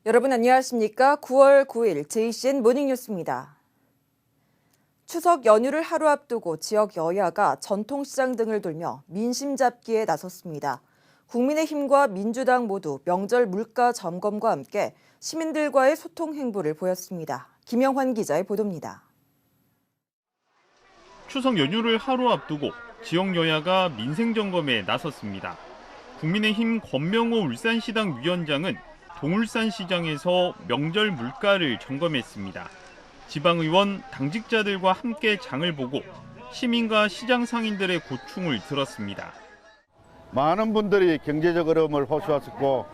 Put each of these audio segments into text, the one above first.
여러분 안녕하십니까? 9월 9일 JCN 모닝뉴스입니다. 추석 연휴를 하루 앞두고 지역 여야가 전통시장 등을 돌며 민심 잡기에 나섰습니다. 국민의힘과 민주당 모두 명절 물가 점검과 함께 시민들과의 소통 행보를 보였습니다. 김영환 기자의 보도입니다. 추석 연휴를 하루 앞두고 지역 여야가 민생 점검에 나섰습니다. 국민의힘 권명호 울산시당 위원장은 동울산시장에서 명절 물가를 점검했습니다. 지방의원, 당직자들과 함께 장을 보고 시민과 시장 상인들의 고충을 들었습니다. 많은 분들이 경제적 어려움을 호소하셨고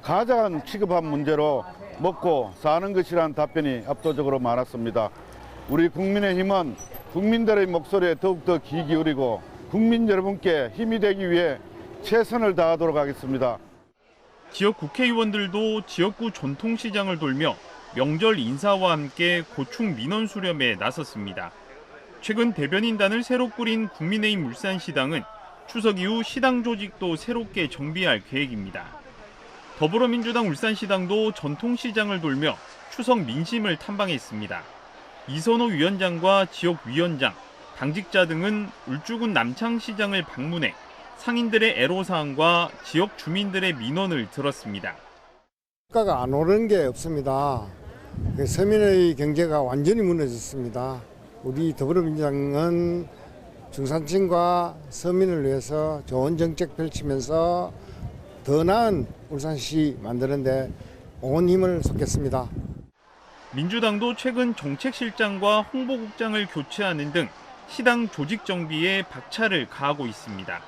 가장 시급한 문제로 먹고 사는 것이라는 답변이 압도적으로 많았습니다. 우리 국민의힘은 국민들의 목소리에 더욱더 귀 기울이고 국민 여러분께 힘이 되기 위해 최선을 다하도록 하겠습니다. 지역 국회의원들도 지역구 전통시장을 돌며 명절 인사와 함께 고충 민원 수렴에 나섰습니다. 최근 대변인단을 새로 꾸린 국민의힘 울산시당은 추석 이후 시당 조직도 새롭게 정비할 계획입니다. 더불어민주당 울산시당도 전통시장을 돌며 추석 민심을 탐방했습니다. 이선호 위원장과 지역위원장, 당직자 등은 울주군 남창시장을 방문해 상인들의 애로사항과 지역 주민들의 민원을 들었습니다. 물가가 안 오르는 게 없습니다. 서민의 경제가 완전히 무너졌습니다. 우리 더불어민주당은 중산층과 서민을 위해서 좋은 정책 펼치면서 더 나은 울산시 만드는 데 온 힘을 쏟겠습니다. 민주당도 최근 정책실장과 홍보국장을 교체하는 등 시당 조직 정비에 박차를 가하고 있습니다.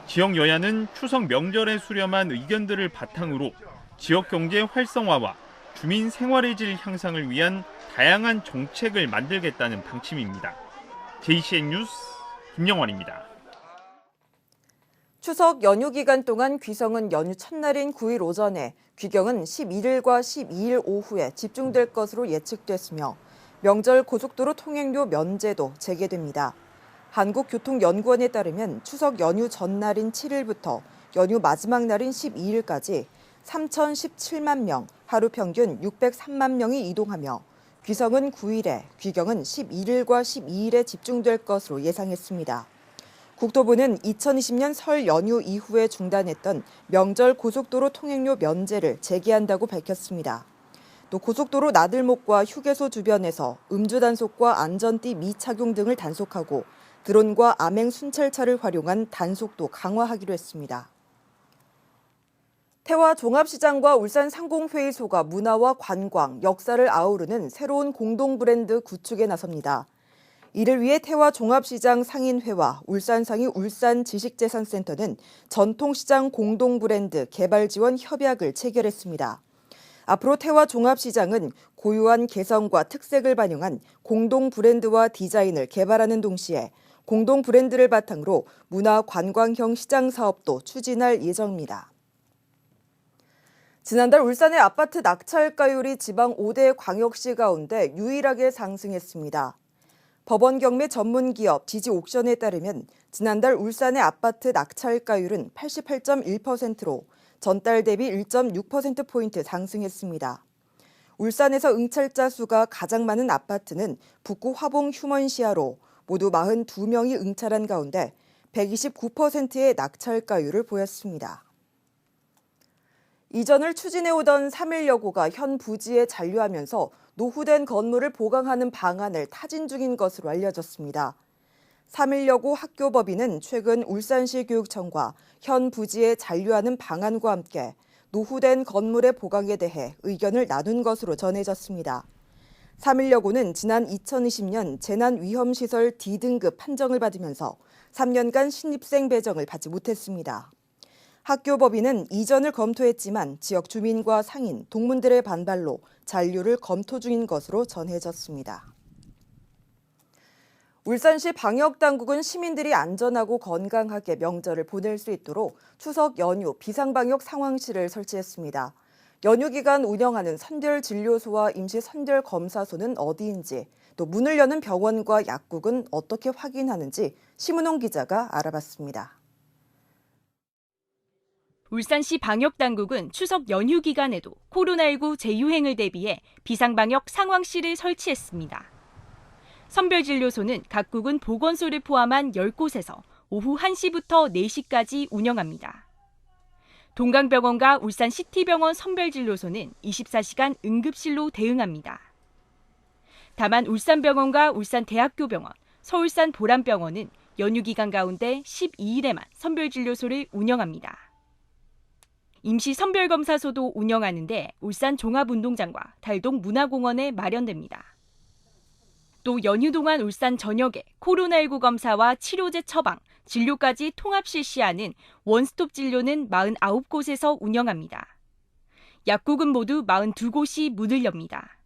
지역 여야는 추석 명절에 수렴한 의견들을 바탕으로 지역 경제 활성화와 주민 생활의 질 향상을 위한 다양한 정책을 만들겠다는 방침입니다. JCN 뉴스 김영환입니다. 추석 연휴 기간 동안 귀성은 연휴 첫날인 9일 오전에, 귀경은 11일과 12일 오후에 집중될 것으로 예측됐으며 명절 고속도로 통행료 면제도 재개됩니다. 한국교통연구원에 따르면 추석 연휴 전날인 7일부터 연휴 마지막 날인 12일까지 3,017만 명, 하루 평균 603만 명이 이동하며 귀성은 9일에, 귀경은 11일과 12일에 집중될 것으로 예상했습니다. 국토부는 2020년 설 연휴 이후에 중단했던 명절 고속도로 통행료 면제를 재개한다고 밝혔습니다. 또 고속도로 나들목과 휴게소 주변에서 음주 단속과 안전띠 미착용 등을 단속하고 드론과 암행 순찰차를 활용한 단속도 강화하기로 했습니다. 태화 종합시장과 울산 상공회의소가 문화와 관광, 역사를 아우르는 새로운 공동 브랜드 구축에 나섭니다. 이를 위해 태화 종합시장 상인회와 울산상이 울산지식재산센터는 전통시장 공동 브랜드 개발 지원 협약을 체결했습니다. 앞으로 태화 종합시장은 고유한 개성과 특색을 반영한 공동 브랜드와 디자인을 개발하는 동시에 공동 브랜드를 바탕으로 문화 관광형 시장 사업도 추진할 예정입니다. 지난달 울산의 아파트 낙찰가율이 지방 5대 광역시 가운데 유일하게 상승했습니다. 법원 경매 전문기업 지지옥션에 따르면 지난달 울산의 아파트 낙찰가율은 88.1%로 전달 대비 1.6%포인트 상승했습니다. 울산에서 응찰자 수가 가장 많은 아파트는 북구 화봉 휴먼시아로 모두 42명이 응찰한 가운데 129%의 낙찰가율을 보였습니다. 이전을 추진해오던 3.1여고가 현 부지에 잔류하면서 노후된 건물을 보강하는 방안을 타진 중인 것으로 알려졌습니다. 3.1여고 학교법인은 최근 울산시 교육청과 현 부지에 잔류하는 방안과 함께 노후된 건물의 보강에 대해 의견을 나눈 것으로 전해졌습니다. 3.1여고는 지난 2020년 재난위험시설 D등급 판정을 받으면서 3년간 신입생 배정을 받지 못했습니다. 학교법인은 이전을 검토했지만 지역 주민과 상인, 동문들의 반발로 잔류를 검토 중인 것으로 전해졌습니다. 울산시 방역당국은 시민들이 안전하고 건강하게 명절을 보낼 수 있도록 추석 연휴 비상방역 상황실을 설치했습니다. 연휴 기간 운영하는 선별진료소와 임시선별검사소는 어디인지, 또 문을 여는 병원과 약국은 어떻게 확인하는지 심은홍 기자가 알아봤습니다. 울산시 방역당국은 추석 연휴 기간에도 코로나19 재유행을 대비해 비상방역 상황실을 설치했습니다. 선별진료소는 각국은 보건소를 포함한 10곳에서 오후 1시부터 4시까지 운영합니다. 동강병원과 울산시티병원 선별진료소는 24시간 응급실로 대응합니다. 다만 울산병원과 울산대학교병원, 서울산 보람병원은 연휴 기간 가운데 12일에만 선별진료소를 운영합니다. 임시 선별검사소도 운영하는데 울산 종합운동장과 달동 문화공원에 마련됩니다. 또 연휴 동안 울산 전역에 코로나19 검사와 치료제 처방, 진료까지 통합 실시하는 원스톱 진료는 49곳에서 운영합니다. 약국은 모두 42곳이 문을 엽니다.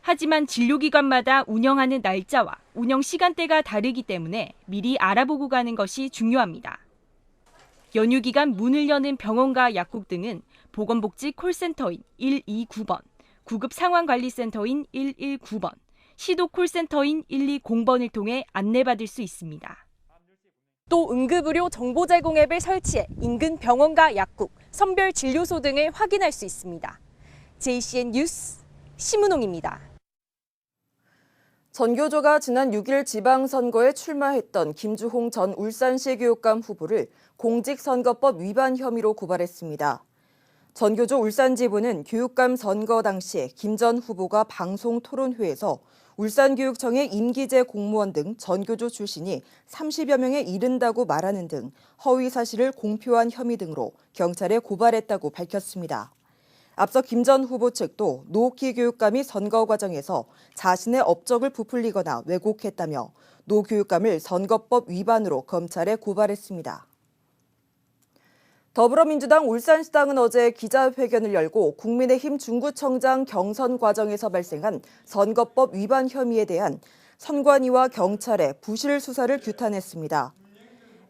하지만 진료기관마다 운영하는 날짜와 운영 시간대가 다르기 때문에 미리 알아보고 가는 것이 중요합니다. 연휴 기간 문을 여는 병원과 약국 등은 보건복지 콜센터인 129번, 구급상황관리센터인 119번, 시도 콜센터인 120번을 통해 안내받을 수 있습니다. 또 응급의료 정보 제공 앱을 설치해 인근 병원과 약국, 선별진료소 등을 확인할 수 있습니다. JCN 뉴스 심은홍입니다. 전교조가 지난 6일 지방선거에 출마했던 김주홍 전 울산시 교육감 후보를 공직선거법 위반 혐의로 고발했습니다. 전교조 울산지부는 교육감 선거 당시 김 전 후보가 방송 토론회에서 울산교육청의 임기제 공무원 등 전교조 출신이 30여 명에 이른다고 말하는 등 허위 사실을 공표한 혐의 등으로 경찰에 고발했다고 밝혔습니다. 앞서 김 전 후보 측도 노옥희 교육감이 선거 과정에서 자신의 업적을 부풀리거나 왜곡했다며 노 교육감을 선거법 위반으로 검찰에 고발했습니다. 더불어민주당 울산시당은 어제 기자회견을 열고 국민의힘 중구청장 경선 과정에서 발생한 선거법 위반 혐의에 대한 선관위와 경찰의 부실 수사를 규탄했습니다.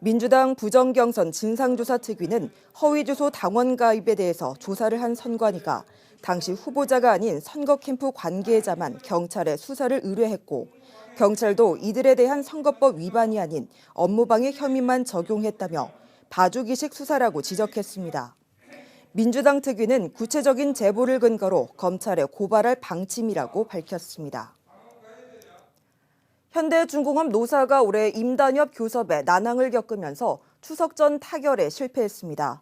민주당 부정경선 진상조사특위는 허위주소 당원 가입에 대해서 조사를 한 선관위가 당시 후보자가 아닌 선거 캠프 관계자만 경찰에 수사를 의뢰했고 경찰도 이들에 대한 선거법 위반이 아닌 업무방해 혐의만 적용했다며 봐주기식 수사라고 지적했습니다. 민주당 특위는 구체적인 제보를 근거로 검찰에 고발할 방침이라고 밝혔습니다. 현대중공업 노사가 올해 임단협 교섭에 난항을 겪으면서 추석 전 타결에 실패했습니다.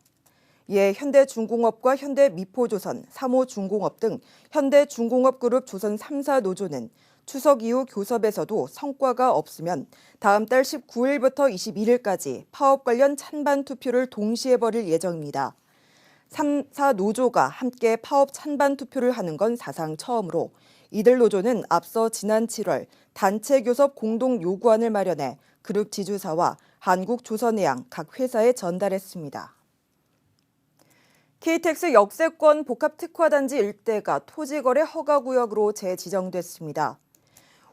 이에 현대중공업과 현대미포조선, 삼호중공업 등 현대중공업그룹 조선 3사 노조는 추석 이후 교섭에서도 성과가 없으면 다음 달 19일부터 21일까지 파업 관련 찬반 투표를 동시에 벌일 예정입니다. 3사 노조가 함께 파업 찬반 투표를 하는 건 사상 처음으로 이들 노조는 앞서 지난 7월 단체 교섭 공동 요구안을 마련해 그룹 지주사와 한국조선해양 각 회사에 전달했습니다. KTX 역세권 복합특화단지 일대가 토지거래 허가구역으로 재지정됐습니다.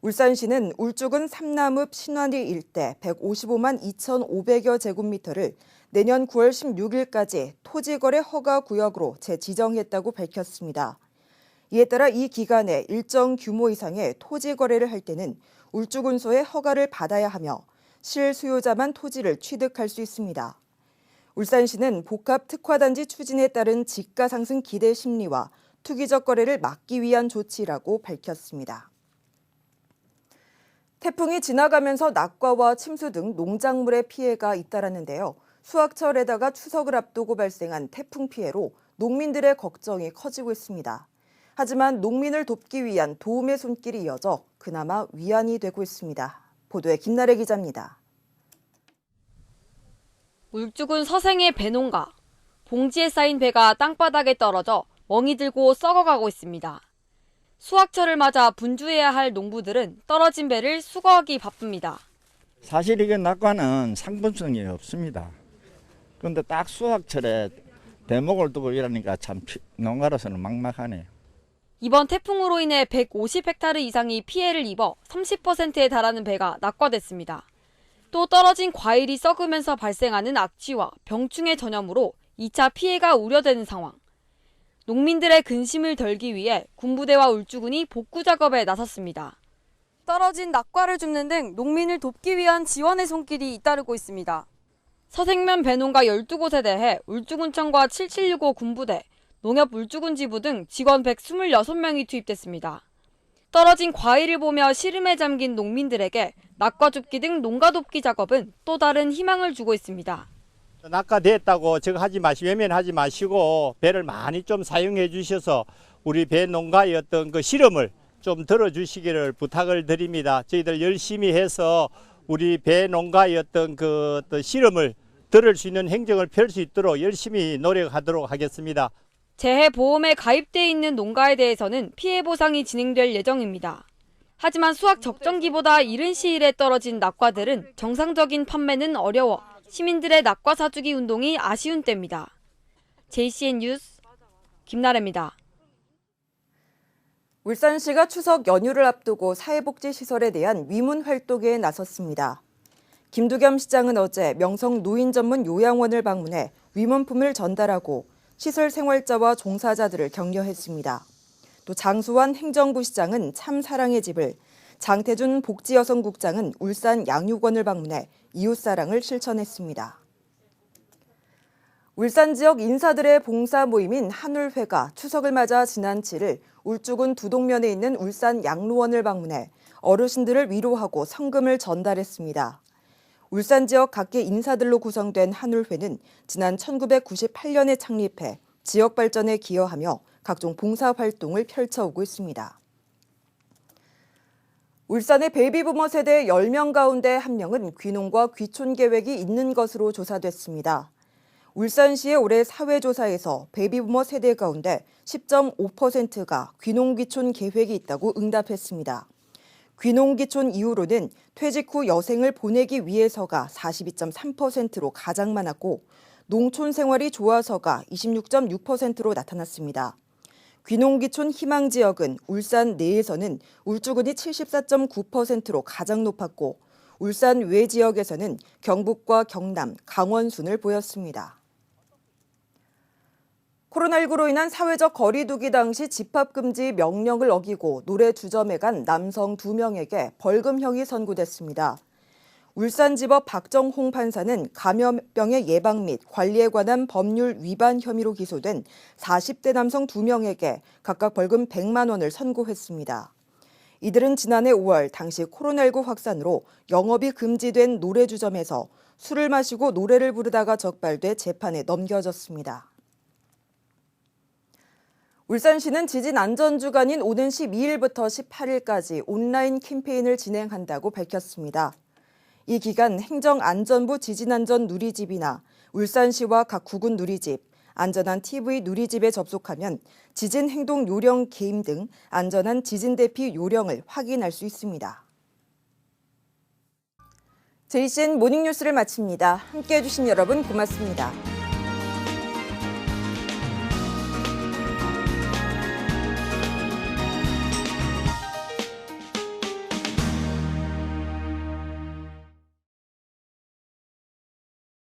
울산시는 울주군 삼남읍 신안리 일대 155만 2,500여 제곱미터를 내년 9월 16일까지 토지거래 허가구역으로 재지정했다고 밝혔습니다. 이에 따라 이 기간에 일정 규모 이상의 토지 거래를 할 때는 울주군소의 허가를 받아야 하며 실수요자만 토지를 취득할 수 있습니다. 울산시는 복합특화단지 추진에 따른 지가 상승 기대 심리와 투기적 거래를 막기 위한 조치라고 밝혔습니다. 태풍이 지나가면서 낙과와 침수 등 농작물에 피해가 잇따랐는데요. 수확철에다가 추석을 앞두고 발생한 태풍 피해로 농민들의 걱정이 커지고 있습니다. 하지만 농민을 돕기 위한 도움의 손길이 이어져 그나마 위안이 되고 있습니다. 보도에 김나래 기자입니다. 울주군 서생의 배농가. 봉지에 쌓인 배가 땅바닥에 떨어져 멍이 들고 썩어가고 있습니다. 수확철을 맞아 분주해야 할 농부들은 떨어진 배를 수거하기 바쁩니다. 사실 이게 낙과는 상품성이 없습니다. 그런데 딱 수확철에 대목을 두고 일하니까 참 농가로서는 막막하네요. 이번 태풍으로 인해 150헥타르 이상이 피해를 입어 30%에 달하는 배가 낙과됐습니다. 또 떨어진 과일이 썩으면서 발생하는 악취와 병충해 전염으로 2차 피해가 우려되는 상황. 농민들의 근심을 덜기 위해 군부대와 울주군이 복구 작업에 나섰습니다. 떨어진 낙과를 줍는 등 농민을 돕기 위한 지원의 손길이 잇따르고 있습니다. 서생면 배농가 12곳에 대해 울주군청과 7765 군부대, 농협울주군지부 등 직원 126명이 투입됐습니다. 떨어진 과일을 보며 시름에 잠긴 농민들에게 낙과 줍기 등 농가 돕기 작업은 또 다른 희망을 주고 있습니다. 낙과됐다고 저거 하지 마시고 외면하지 마시고 배를 많이 좀 사용해 주셔서 우리 배 농가의 어떤 그 시름을 좀 들어주시기를 부탁을 드립니다. 저희들 열심히 해서 우리 배 농가의 어떤 그 시름을 들을 수 있는 행정을 펼 수 있도록 열심히 노력하도록 하겠습니다. 재해보험에 가입돼 있는 농가에 대해서는 피해 보상이 진행될 예정입니다. 하지만 수확 적정기보다 이른 시일에 떨어진 낙과들은 정상적인 판매는 어려워 시민들의 낙과 사주기 운동이 아쉬운 때입니다. JCN 뉴스 김나래입니다. 울산시가 추석 연휴를 앞두고 사회복지시설에 대한 위문 활동에 나섰습니다. 김두겸 시장은 어제 명성 노인 전문 요양원을 방문해 위문품을 전달하고 시설 생활자와 종사자들을 격려했습니다. 또 장수환 행정부 시장은 참 사랑의 집을, 장태준 복지여성국장은 울산 양육원을 방문해 이웃사랑을 실천했습니다. 울산 지역 인사들의 봉사 모임인 한울회가 추석을 맞아 지난 7일 울주군 두동면에 있는 울산 양로원을 방문해 어르신들을 위로하고 성금을 전달했습니다. 울산 지역 각계 인사들로 구성된 한울회는 지난 1998년에 창립해 지역 발전에 기여하며 각종 봉사활동을 펼쳐오고 있습니다. 울산의 베이비부머 세대 10명 가운데 1명은 귀농과 귀촌 계획이 있는 것으로 조사됐습니다. 울산시의 올해 사회조사에서 베이비부머 세대 가운데 10.5%가 귀농 귀촌 계획이 있다고 응답했습니다. 귀농 귀촌 이후로는 퇴직 후 여생을 보내기 위해서가 42.3%로 가장 많았고 농촌 생활이 좋아서가 26.6%로 나타났습니다. 귀농 귀촌 희망 지역은 울산 내에서는 울주군이 74.9%로 가장 높았고 울산 외 지역에서는 경북과 경남, 강원 순을 보였습니다. 코로나19로 인한 사회적 거리 두기 당시 집합금지 명령을 어기고 노래 주점에 간 남성 2명에게 벌금형이 선고됐습니다. 울산지법 박정홍 판사는 감염병의 예방 및 관리에 관한 법률 위반 혐의로 기소된 40대 남성 2명에게 각각 벌금 100만 원을 선고했습니다. 이들은 지난해 5월 당시 코로나19 확산으로 영업이 금지된 노래 주점에서 술을 마시고 노래를 부르다가 적발돼 재판에 넘겨졌습니다. 울산시는 지진 안전 주간인 오는 12일부터 18일까지 온라인 캠페인을 진행한다고 밝혔습니다. 이 기간 행정안전부 지진안전 누리집이나 울산시와 각 구군 누리집, 안전한 TV 누리집에 접속하면 지진 행동 요령 게임 등 안전한 지진 대피 요령을 확인할 수 있습니다. JCN 모닝뉴스를 마칩니다. 함께해 주신 여러분 고맙습니다.